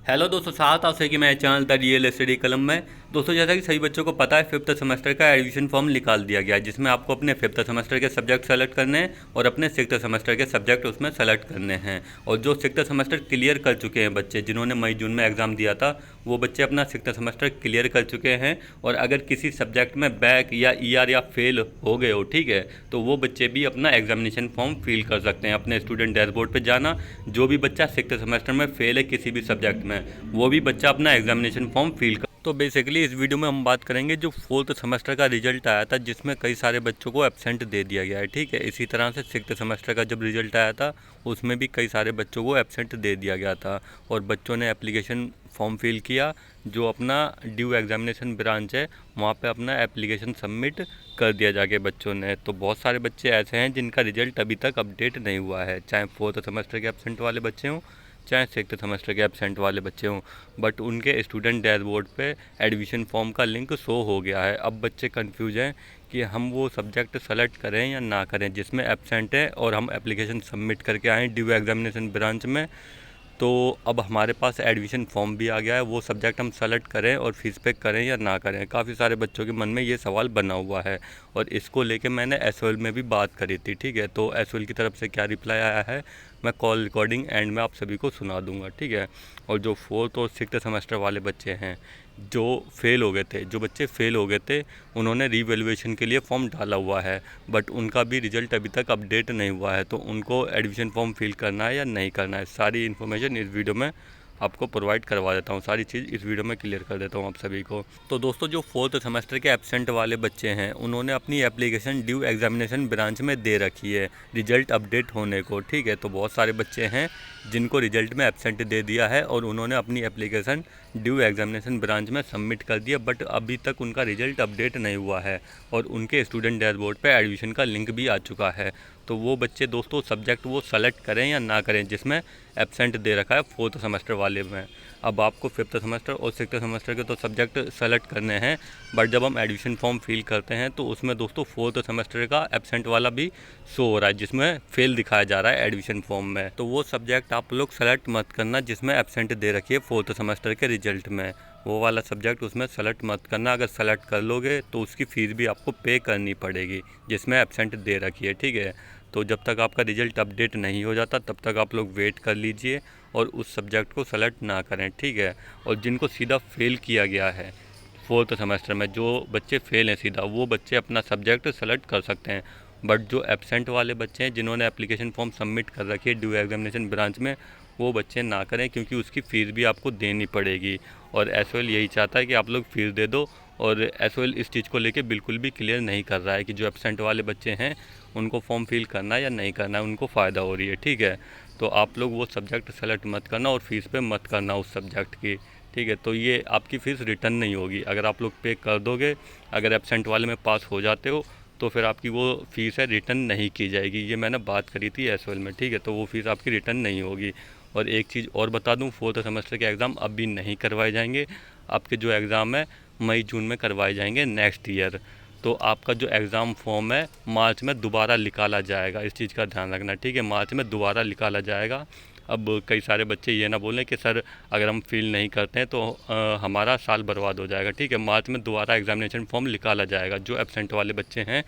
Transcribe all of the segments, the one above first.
Hello दोस्तों, साथ आप सही कि मैं चैनल द रियल स्टडी कलम में। दोस्तों, जैसा कि सभी बच्चों को पता है, फिफ्थ सेमेस्टर का एडमिशन फॉर्म निकाल दिया गया है, जिसमें आपको अपने फिफ्थ सेमेस्टर के सब्जेक्ट सेलेक्ट करने हैं और अपने सिक्स्थ सेमेस्टर के सब्जेक्ट उसमें सेलेक्ट करने हैं। और जो सिक्स्थ सेमेस्टर क्लियर कर चुके हैं बच्चे, जिन्होंने मई जून में एग्ज़ाम दिया था, वो बच्चे अपना सिक्स्थ सेमेस्टर क्लियर कर चुके हैं। और अगर किसी सब्जेक्ट में बैक या ईआर या फेल हो गए हो, ठीक है, तो वो बच्चे भी अपना एग्जामिनेशन फॉर्म फिल कर सकते हैं। अपने स्टूडेंट डैशबोर्ड पे जाना, जो भी बच्चा सिक्स्थ सेमेस्टर में फेल है किसी भी सब्जेक्ट में, वो भी बच्चा अपना एग्जामिनेशन फॉर्म फिल कर। तो बेसिकली इस वीडियो में हम बात करेंगे जो फोर्थ सेमेस्टर का रिजल्ट आया था, जिसमें कई सारे बच्चों को एब्सेंट दे दिया गया है, ठीक है। इसी तरह से सिक्स्थ सेमेस्टर का जब रिजल्ट आया था, उसमें भी कई सारे बच्चों को एब्सेंट दे दिया गया था और बच्चों ने एप्लीकेशन फॉर्म फिल किया। जो अपना ड्यू एग्जामिनेशन ब्रांच है, वहाँ पे अपना एप्लीकेशन सबमिट कर दिया जाके बच्चों ने। तो बहुत सारे बच्चे ऐसे हैं जिनका रिजल्ट अभी तक अपडेट नहीं हुआ है, चाहे फोर्थ सेमेस्टर के एब्सेंट वाले बच्चे हों, चाहे सिक्स्थ सेमेस्टर के एब्सेंट वाले बच्चे हों। बट उनके स्टूडेंट डैशबोर्ड पे एडमिशन फॉर्म का लिंक शो हो गया है। अब बच्चे कंफ्यूज हैं कि हम वो सब्जेक्ट सेलेक्ट करें या ना करें जिसमें एब्सेंट है, और हम एप्लीकेशन सबमिट करके आएँ ड्यू एग्जामिनेशन ब्रांच में। तो अब हमारे पास एडमिशन फॉर्म भी आ गया है, वो सब्जेक्ट हम सेलेक्ट करें और फीस पे करें या ना करें। काफ़ी सारे बच्चों के मन में ये सवाल बना हुआ है और इसको लेके मैंने एसओएल में भी बात करी थी, ठीक है। तो एसओएल की तरफ से क्या रिप्लाई आया है, मैं कॉल रिकॉर्डिंग एंड में आप सभी को सुना दूंगा, ठीक है। और जो फोर्थ और सिक्स्थ सेमेस्टर वाले बच्चे हैं जो फेल हो गए थे, जो बच्चे फेल हो गए थे, उन्होंने रीवैल्यूएशन के लिए फॉर्म डाला हुआ है, बट उनका भी रिजल्ट अभी तक अपडेट नहीं हुआ है। तो उनको एडमिशन फॉर्म फिल करना है या नहीं करना है, सारी इन्फॉर्मेशन इस वीडियो में आपको प्रोवाइड करवा देता हूँ। सारी चीज़ इस वीडियो में क्लियर कर देता हूँ आप सभी को। तो दोस्तों, जो फोर्थ सेमेस्टर के एब्सेंट वाले बच्चे हैं, उन्होंने अपनी एप्लीकेशन ड्यू एग्जामिनेशन ब्रांच में दे रखी है रिजल्ट अपडेट होने को, ठीक है। तो बहुत सारे बच्चे हैं जिनको रिजल्ट में एब्सेंट दे दिया है और उन्होंने अपनी एप्लीकेशन ड्यू एग्जामिनेशन ब्रांच में सबमिट कर दिया, बट अभी तक उनका रिजल्ट अपडेट नहीं हुआ है और उनके स्टूडेंट डैशबोर्ड पे एडमिशन का लिंक भी आ चुका है। तो वो बच्चे दोस्तों सब्जेक्ट वो सेलेक्ट करें या ना करें जिसमें एब्सेंट दे रखा है फोर्थ सेमेस्टर वाले में। अब आपको फिफ्थ सेमेस्टर और सिक्स्थ सेमेस्टर के तो सब्जेक्ट सेलेक्ट करने हैं, बट जब हम एडमिशन फॉर्म फिल करते हैं तो उसमें दोस्तों फोर्थ सेमेस्टर का एब्सेंट वाला भी शो हो रहा है, जिसमें फेल दिखाया जा रहा है एडमिशन फॉर्म में। तो वो सब्जेक्ट आप लोग सेलेक्ट मत करना जिसमें एब्सेंट दे रखी है फोर्थ सेमेस्टर के रिजल्ट में। वो वाला सब्जेक्ट उसमें सेलेक्ट मत करना। अगर सेलेक्ट कर लोगे तो उसकी फ़ीस भी आपको पे करनी पड़ेगी जिसमें एब्सेंट दे रखी है, ठीक है। तो जब तक आपका रिजल्ट अपडेट नहीं हो जाता तब तक आप लोग वेट कर लीजिए और उस सब्जेक्ट को सेलेक्ट ना करें, ठीक है। और जिनको सीधा फेल किया गया है फोर्थ सेमेस्टर में, जो बच्चे फेल हैं सीधा, वो बच्चे अपना सब्जेक्ट सेलेक्ट कर सकते हैं। बट जो एब्सेंट वाले बच्चे हैं जिन्होंने एप्लीकेशन फॉर्म सबमिट कर रखी है ड्यू एग्जामिनेशन ब्रांच में, वो बच्चे ना करें, क्योंकि उसकी फ़ीस भी आपको देनी पड़ेगी। और एसओएल यही चाहता है कि आप लोग फीस दे दो, और एसओएल इस चीज़ को लेके बिल्कुल भी क्लियर नहीं कर रहा है कि जो एब्सेंट वाले बच्चे हैं उनको फॉर्म फिल करना है या नहीं करना है, उनको फ़ायदा हो रही है, ठीक है। तो आप लोग वो सब्जेक्ट सेलेक्ट मत करना और फीस पे मत करना उस सब्जेक्ट की, ठीक है। तो ये आपकी फ़ीस रिटर्न नहीं होगी अगर आप लोग पे कर दोगे। अगर एब्सेंट वाले में पास हो जाते हो तो फिर आपकी वो फ़ीस है रिटर्न नहीं की जाएगी। ये मैंने बात करी थी एसओएल में, ठीक है। तो वो फ़ीस आपकी रिटर्न नहीं होगी। और एक चीज़ और बता दूं, फोर्थ सेमेस्टर के एग्ज़ाम अभी नहीं करवाए जाएंगे। आपके जो एग्ज़ाम है मई जून में करवाए जाएंगे नेक्स्ट ईयर। तो आपका जो एग्ज़ाम फॉर्म है मार्च में दोबारा निकाला जाएगा, इस चीज़ का ध्यान रखना, ठीक है। मार्च में दोबारा निकाला जाएगा। अब कई सारे बच्चे ये ना बोलें कि सर अगर हम फिल नहीं करते हैं तो हमारा साल बर्बाद हो जाएगा, ठीक है। मार्च में दोबारा एग्जामिनेशन फॉर्म निकाला जाएगा। जो एब्सेंट वाले बच्चे हैं,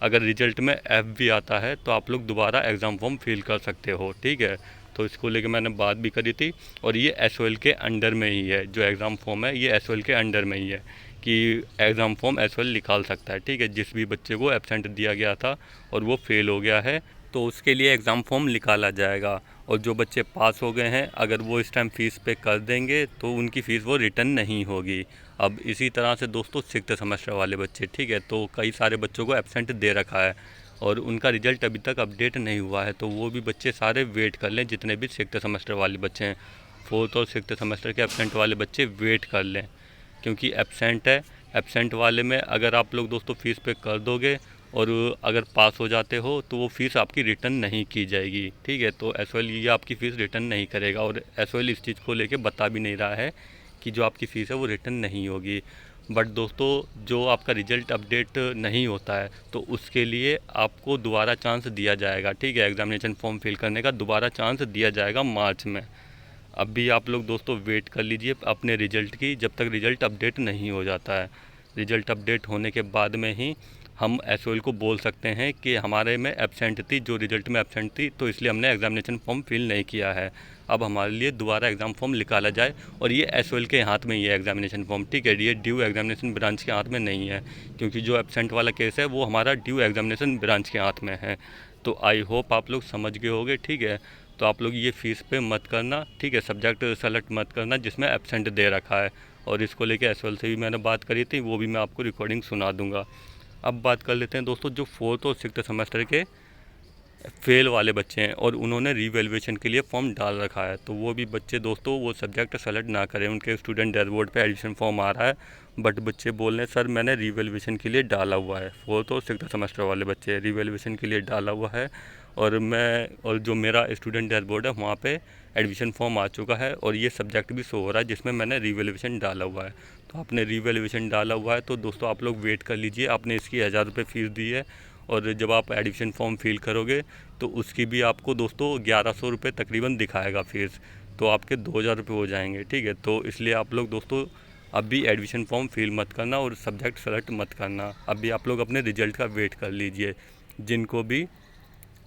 अगर रिजल्ट में एफ भी आता है तो आप लोग दोबारा एग्ज़ाम फॉर्म फिल कर सकते हो, ठीक है। तो इसको लेके मैंने बात भी करी थी और ये एसओएल के अंडर में ही है। जो एग्ज़ाम फॉर्म है ये एसओएल के अंडर में ही है कि एग्ज़ाम फॉर्म एसओएल निकाल सकता है, ठीक है। जिस भी बच्चे को एब्सेंट दिया गया था और वो फेल हो गया है तो उसके लिए एग्ज़ाम फॉर्म निकाला जाएगा। और जो बच्चे पास हो गए हैं, अगर वो इस टाइम फ़ीस पे कर देंगे तो उनकी फ़ीस वो रिटर्न नहीं होगी। अब इसी तरह से दोस्तों सिक्स्थ सेमेस्टर वाले बच्चे, ठीक है, तो कई सारे बच्चों को एब्सेंट दे रखा है और उनका रिजल्ट अभी तक अपडेट नहीं हुआ है। तो वो भी बच्चे सारे वेट कर लें, जितने भी सिक्स्थ सेमेस्टर वाले बच्चे हैं। फोर्थ और सिक्स्थ सेमेस्टर के एब्सेंट वाले बच्चे वेट कर लें, क्योंकि एब्सेंट है। एब्सेंट वाले में अगर आप लोग दोस्तों फ़ीस पे कर दोगे और अगर पास हो जाते हो तो वो फ़ीस आपकी रिटर्न नहीं की जाएगी, ठीक है। तो एसओएल ये आपकी फ़ीस रिटर्न नहीं करेगा और एसओएल इस चीज़ को लेके बता भी नहीं रहा है कि जो आपकी फ़ीस है वो रिटर्न नहीं होगी। बट दोस्तों, जो आपका रिज़ल्ट अपडेट नहीं होता है तो उसके लिए आपको दोबारा चांस दिया जाएगा, ठीक है। एग्जामिनेशन फॉर्म फिल करने का दोबारा चांस दिया जाएगा मार्च में। अभी आप लोग दोस्तों वेट कर लीजिए अपने रिजल्ट की, जब तक रिजल्ट अपडेट नहीं हो जाता है। रिजल्ट अपडेट होने के बाद में ही हम एसओएल को बोल सकते हैं कि हमारे में एब्सेंट थी, जो रिजल्ट में एब्सेंट थी, तो इसलिए हमने एग्जामिनेशन फॉर्म फिल नहीं किया है। अब हमारे लिए दोबारा एग्ज़ाम फॉर्म निकाला जाए, और ये एसओएल के हाथ में ही है एग्जामिनेशन फॉर्म, ठीक है। ये ड्यू एग्जामिनेशन ब्रांच के हाथ में नहीं है, क्योंकि जो एब्सेंट वाला केस है वो हमारा ड्यू एग्जामिनेशन ब्रांच के हाथ में है। तो आई होप आप लोग समझ गए होंगे, ठीक है। तो आप लोग ये फ़ीस पे मत करना, ठीक है। सब्जेक्ट सेलेक्ट मत करना जिसमें एब्सेंट दे रखा है। और इसको लेके एसओएल से भी मैंने बात करी थी, वो भी मैं आपको रिकॉर्डिंग सुना दूंगा। अब बात कर लेते हैं दोस्तों, जो फोर्थ और सिक्स्थ सेमेस्टर के फेल वाले बच्चे हैं और उन्होंने रीवैल्यूएशन के लिए फॉर्म डाल रखा है, तो वो भी बच्चे दोस्तों वो सब्जेक्ट सेलेक्ट ना करें। उनके स्टूडेंट डैशबोर्ड पे एडमिशन फॉर्म आ रहा है, बट बच्चे बोल रहे हैं सर मैंने रीवैल्यूएशन के लिए डाला हुआ है। फोर्थ और सिक्स्थ सेमेस्टर वाले बच्चे रीवैल्यूएशन के लिए डाला हुआ है, और जो मेरा स्टूडेंट डैशबोर्ड है वहाँ पे एडमिशन फॉर्म आ चुका है, और ये सब्जेक्ट भी शो हो रहा है जिसमें मैंने रीवैल्यूएशन डाला हुआ है। तो आपने रीवैल्यूएशन डाला हुआ है तो दोस्तों आप लोग वेट कर लीजिए। आपने इसकी 1000 रुपये फ़ीस दी है, और जब आप एडमिशन फॉर्म फिल करोगे तो उसकी भी आपको दोस्तों 1100 रुपये तकरीबन दिखाएगा फीस, तो आपके 2000 रुपये हो जाएंगे, ठीक है। तो इसलिए आप लोग दोस्तों अभी एडमिशन फॉर्म फिल मत करना और सब्जेक्ट सेलेक्ट मत करना। अभी आप लोग अपने रिजल्ट का वेट कर लीजिए, जिनको भी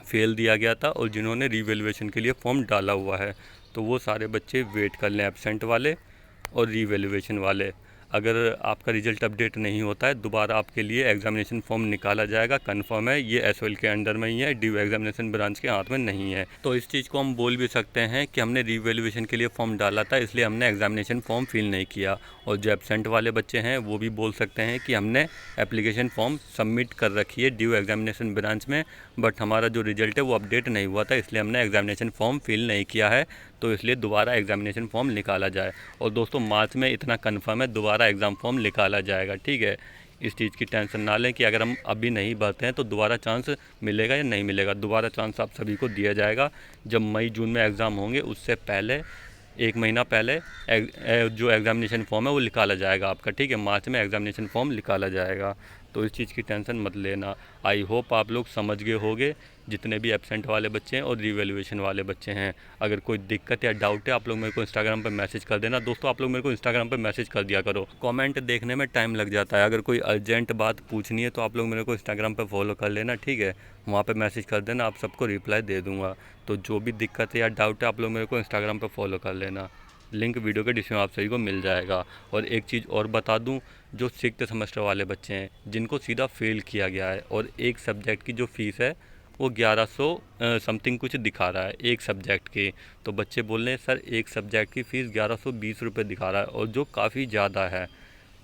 फेल दिया गया था और जिन्होंने रीवैल्यूएशन के लिए फॉर्म डाला हुआ है, तो वो सारे बच्चे वेट कर लें, एब्सेंट वाले और रीवैल्यूएशन वाले। अगर आपका रिजल्ट अपडेट नहीं होता है, दोबारा आपके लिए एग्जामिनेशन फॉर्म निकाला जाएगा, कंफर्म है। ये एसओएल के अंडर में ही है, ड्यू एग्जामिनेशन ब्रांच के हाथ में नहीं है। तो इस चीज़ को हम बोल भी सकते हैं कि हमने रीवैल्यूएशन के लिए फॉर्म डाला था, इसलिए हमने एग्जामिनेशन फॉर्म फिल नहीं किया। और जो एब्सेंट वाले बच्चे हैं वो भी बोल सकते हैं कि हमने एप्लीकेशन फॉर्म सबमिट कर रखी है ड्यू एग्जामिनेशन ब्रांच में, बट हमारा जो रिजल्ट है वो अपडेट नहीं हुआ था, इसलिए हमने एग्जामिनेशन फॉर्म फिल नहीं किया है, तो इसलिए दोबारा एग्जामिनेशन फॉर्म निकाला जाए। और दोस्तों मार्च में इतना कंफर्म है दोबारा एग्ज़ाम फॉर्म निकाला जाएगा, ठीक है। इस चीज़ की टेंशन ना लें कि अगर हम अभी नहीं भरते हैं तो दोबारा चांस मिलेगा या नहीं मिलेगा। दोबारा चांस आप सभी को दिया जाएगा। जब मई जून में एग्ज़ाम होंगे उससे पहले 1 महीना पहले जो एग्ज़ामिनेशन फॉर्म है वो निकाला जाएगा आपका, ठीक है। मार्च में एग्ज़ामिनेशन फॉर्म निकाला जाएगा, तो इस चीज़ की टेंशन मत लेना। आई होप आप लोग समझ गए होंगे, जितने भी एब्सेंट वाले बच्चे हैं और रीवैल्यूएशन वाले बच्चे हैं। अगर कोई दिक्कत या डाउट है आप लोग मेरे को इंस्टाग्राम पे मैसेज कर देना। दोस्तों आप लोग मेरे को इंस्टाग्राम पे मैसेज कर दिया करो, कमेंट देखने में टाइम लग जाता है। अगर कोई अर्जेंट बात पूछनी है तो आप लोग मेरे को इंस्टाग्राम पे फॉलो कर लेना, ठीक है। वहाँ पे मैसेज कर देना, आप सबको रिप्लाई दे दूँगा। तो जो भी दिक्कत है या डाउट है आप लोग मेरे को इंस्टाग्राम पर फॉलो कर लेना। लिंक वीडियो के डिस्क्रिप्शन आप सभी को मिल जाएगा। और एक चीज़ और बता दूं, जो सिक्स्थ सेमेस्टर वाले बच्चे हैं जिनको सीधा फेल किया गया है और एक सब्जेक्ट की जो फ़ीस है वो 1100 समथिंग कुछ दिखा रहा है एक सब्जेक्ट की, तो बच्चे बोल रहे हैं सर एक सब्जेक्ट की फ़ीस 1120 रुपये दिखा रहा है, और जो काफ़ी ज़्यादा है।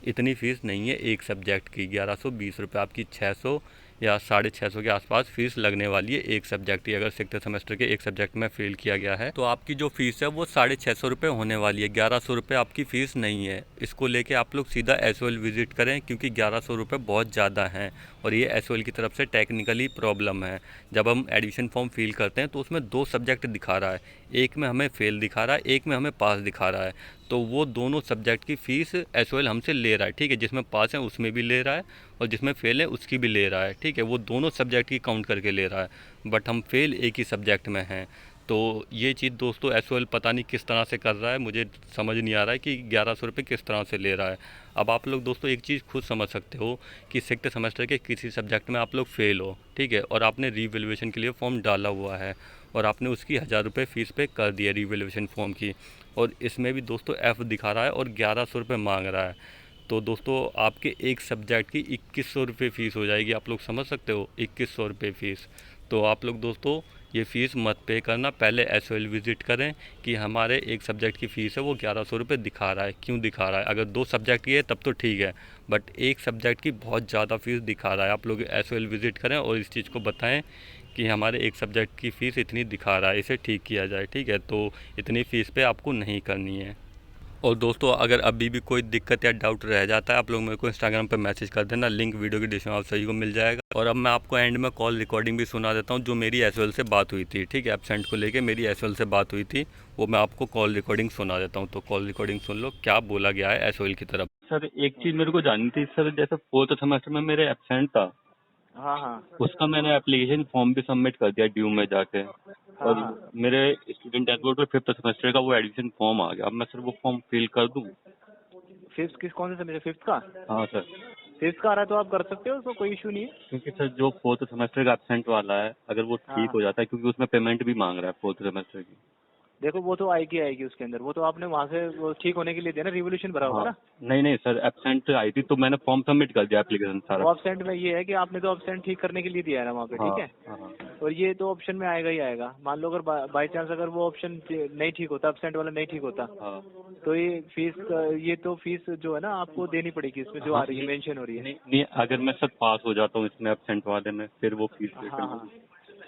इतनी फ़ीस नहीं है एक सब्जेक्ट की, 1120 रुपये। आपकी 600 या 650 के आसपास फ़ीस लगने वाली है एक सब्जेक्ट की। अगर सिक्स्थ सेमेस्टर के एक सब्जेक्ट में फेल किया गया है तो आपकी जो फ़ीस है वो 650 रुपये होने वाली है, 1100 रुपये आपकी फ़ीस नहीं है। इसको लेके आप लोग सीधा एसओएल विज़िट करें, क्योंकि 1100 रुपये बहुत ज़्यादा हैं, और ये एसओएल की तरफ से टेक्निकली प्रॉब्लम है। जब हम एडमिशन फॉर्म फिल करते हैं तो उसमें 2 सब्जेक्ट दिखा रहा है, एक में हमें फेल दिखा रहा है, एक में हमें पास दिखा रहा है। तो वो दोनों सब्जेक्ट की फ़ीस एसओएल हमसे ले रहा है, ठीक है। जिसमें पास है उसमें भी ले रहा है और जिसमें फेल है उसकी भी ले रहा है, ठीक है। वो दोनों सब्जेक्ट की काउंट करके ले रहा है, बट हम फेल एक ही सब्जेक्ट में हैं। तो ये चीज़ दोस्तों एसओएल पता नहीं किस तरह से कर रहा है, मुझे समझ नहीं आ रहा है कि 1100 रुपये किस तरह से ले रहा है। अब आप लोग दोस्तों एक चीज़ खुद समझ सकते हो कि सिक्स्थ सेमेस्टर के किसी सब्जेक्ट में आप लोग फेल हो, ठीक है, और आपने रीवैल्यूएशन के लिए फॉर्म डाला हुआ है, और आपने उसकी 1000 रुपये फ़ीस पे कर दिया रीवैल्यूएशन फॉर्म की, और इसमें भी दोस्तों एफ़ दिखा रहा है और 1100 रुपये मांग रहा है। तो दोस्तों आपके एक सब्जेक्ट की 2100 रुपये फ़ीस हो जाएगी। आप लोग समझ सकते हो, 2100 रुपये फ़ीस। तो आप लोग दोस्तों ये फ़ीस मत पे करना, पहले एसओएल विज़िट करें कि हमारे एक सब्जेक्ट की फ़ीस है वो 1100 रुपये दिखा रहा है, क्यों दिखा रहा है। अगर 2 सब्जेक्ट की है तब तो ठीक है, बट एक सब्जेक्ट की बहुत ज़्यादा फ़ीस दिखा रहा है। आप लोग एसओएल विज़िट करें और इस चीज़ को बताएं कि हमारे एक सब्जेक्ट की फ़ीस इतनी दिखा रहा है, इसे ठीक किया जाए, ठीक है। तो इतनी फ़ीस पे आपको नहीं करनी है। और दोस्तों अगर अभी भी कोई दिक्कत या डाउट रह जाता है आप लोग मेरे को इंस्टाग्राम पे मैसेज कर देना, लिंक वीडियो की डिस्क्रिप्शन आप सभी को मिल जाएगा। और अब मैं आपको एंड में कॉल रिकॉर्डिंग भी सुना देता हूँ, जो मेरी एसओएल से बात हुई थी, ठीक है। एब्सेंट को लेके मेरी एसओएल से बात हुई थी, वो मैं आपको कॉल रिकॉर्डिंग सुना देता हूँ। तो कॉल रिकॉर्डिंग सुन लो क्या बोला गया है एसओएल की तरफ। सर एक चीज़ मेरे को जाननी थी सर, जैसे 4th सेमेस्टर में मेरे एब्सेंट था, हाँ हाँ उसका मैंने एप्लीकेशन फॉर्म भी सबमिट कर दिया ड्यू में जाके, हाँ और हाँ। मेरे स्टूडेंट डैशबोर्ड पे फिफ्थ सेमेस्टर का वो एडमिशन फॉर्म आ गया। अब मैं सर वो फॉर्म फिल कर दूँ? फिफ्थ किस कौन से सेमेस्टर, फिफ्थ का? हाँ सर, फिफ्थ का आ रहा है तो आप कर सकते हो, उसको कोई इशू नहीं है। क्योंकि सर जो फोर्थ सेमेस्टर का एब्सेंट वाला है, अगर वो ठीक हाँ हो जाता है, क्योंकि उसमें पेमेंट भी मांग रहा है फोर्थ सेमेस्टर की। देखो वो तो आएगी उसके अंदर, वो तो आपने वहाँ से वो ठीक होने के लिए दिया ना, रिवोल्यूशन भरा होगा हाँ, ना। नहीं नहीं सर, एब्सेंट आई थी तो मैंने फॉर्म सबमिट कर दिया, एप्लीकेशन सारा। वो ऑब्सेंट में ये है कि आपने तो ऑब्सेंट ठीक करने के लिए दिया है ना वहाँ पे, हाँ ठीक है। हाँ और ये तो ऑप्शन में आएगा ही आएगा। मान लो अगर बाई चांस अगर वो ऑप्शन नहीं ठीक होता, एब्सेंट वाला नहीं ठीक होता, हाँ तो ये फीस, ये तो फीस जो है ना आपको देनी पड़ेगी इसमें, जो हाँ। आ रही है, मेंशन हो रही है। नहीं नहीं, अगर मैं सर पास हो जाता हूँ इसमें एब्सेंट वाले में, फिर वो फीस हाँ रिटर्न हाँ। होगी?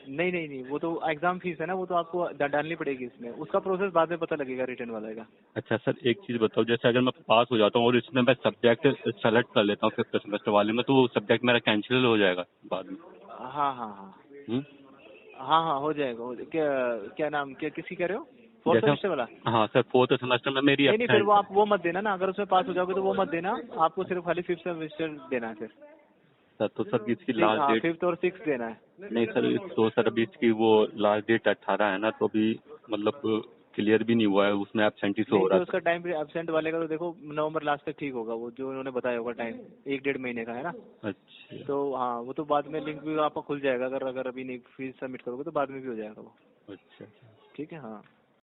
नहीं नहीं नहीं, वो तो एग्जाम फीस है ना, वो तो आपको डालनी पड़ेगी इसमें, उसका प्रोसेस बाद में पता लगेगा रिटर्न वाले का। अच्छा सर, एक चीज़ बताओ, जैसे अगर मैं पास हो जाता हूँ और इसमें मैं सब्जेक्ट सेलेक्ट कर लेता हूँ फिफ्थ सेमेस्टर वाले में, तो वो सब्जेक्ट मेरा कैंसिल हो जाएगा बाद में? हाँ हाँ हाँ हम्म? हाँ हाँ, हो जाएगा, क्या क्या नाम, क्या किसी कह रहे हो, फोर्थ जैसे सेमेस्टर वाला? हाँ सर, फोर्थ सेमेस्टर में मेरी नहीं नहीं, फिर वो एब्सेंट है। आप वो मत देना ना, अगर उसमें पास हो जाओगे तो वो मत देना, आपको सिर्फ खाली फिफ्थ सेमेस्टर देना है फिर। सर तो सर इसकी लास्ट हाँ, डेट? फिफ्थ और सिक्स देना है। नहीं सर, तो सर अभी इसकी वो लास्ट डेट 18 है ना, तो अभी मतलब क्लियर भी नहीं हुआ है, उसमें एब्सेंटी से हो नहीं रहा तो है उसका टाइम एब्सेंट वाले का तो देखो नवंबर लास्ट तक ठीक होगा, वो जो उन्होंने बताया होगा टाइम, एक डेढ़ महीने का है ना। सर। अच्छा तो हाँ, वो तो बाद में लिंक भी आपका खुल जाएगा, अगर अगर अभी नहीं फीस सबमिट करोगे तो बाद में भी हो जाएगा वो। अच्छा। ठीक है हाँ।